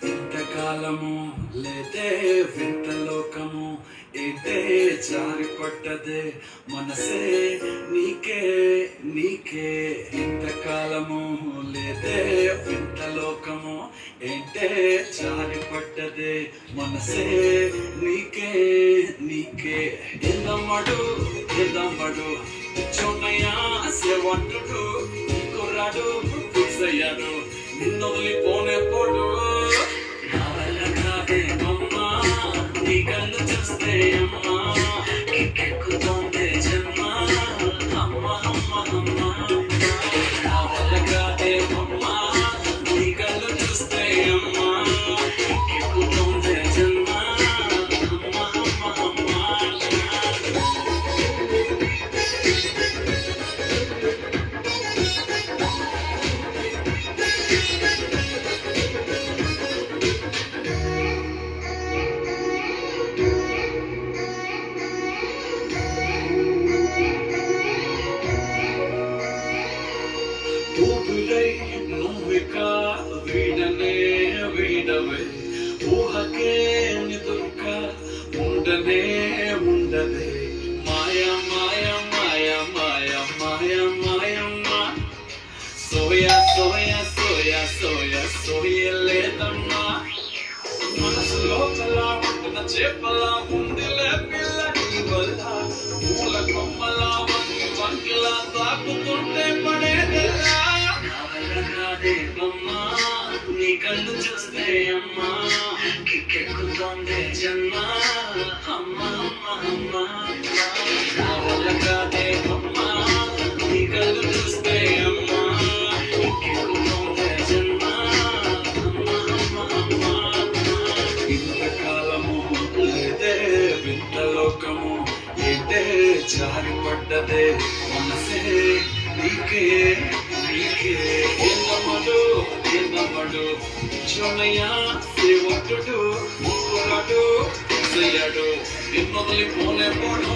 ఇంతకాలము లేదే వింత లోకము ఏదే జారి పట్టదే మనసే నీకే నీకే. ఇంతకాలము లేదే వింత లోకము ఏంటే జారి పట్టదే మనసే నీకే నీకే. ఎల్లమ్మడు ఎల్లమ్మడు చొన్నయ్యా సేవంటుడు కుర్రాడు ఫిక్స్ అయ్యాడు నిన్ను వదిలిపోనే పోడు. నా వల్ల కాదే అమ్మా నీ కళ్ళు చూస్తే అమ్మా కిక్కెక్కుతోందే జన్మ అమ్మ అమ్మ అమ్మ. నా వల్ల కాదే అమ్మా నీ కళ్ళు చూస్తే అమ్మా కిక్కెక్కుతోందే జన్మ అమ్మ అమ్మ అమ్మ. ఊపిరై నువ్విక వీడనే వీడవే ఊహకే నిదురుక ఉండనే ఉండదే మాయ మాయ మాయ మాయ మాయ మాయమ్మ. Soya soya soya soya soya లేదమ్మా మనసు లోపల ఉంటున్న చేపలా ఉందిలే పిల్ల నీ వల్ల పూల కొమ్మలా వంగి వంగిలా తాకుతుంటే పడేదిలా. నా వల్ల కాదే అమ్మా నీ కళ్ళు చూస్తే అమ్మా కిక్కెక్కుతోందే జన్మ అమ్మ అమ్మ అమ్మ. నా వల్ల కాదే అమ్మా నీ కళ్ళు చూస్తే అమ్మా కిక్కెక్కుతోందే జన్మ అమ్మ అమ్మ అమ్మ. ఇంతకాలము లేదే వింత లోకము ఏంటే జారి పడ్డదే మనసే నీకే నీకే. ఎల్లమ్మడు ఎల్లమ్మడు చొన్నయ్యా సేవకుడు కుర్రాడు ఫిక్స్ అయ్యాడు నిన్ను వదిలిపోనే పోడు.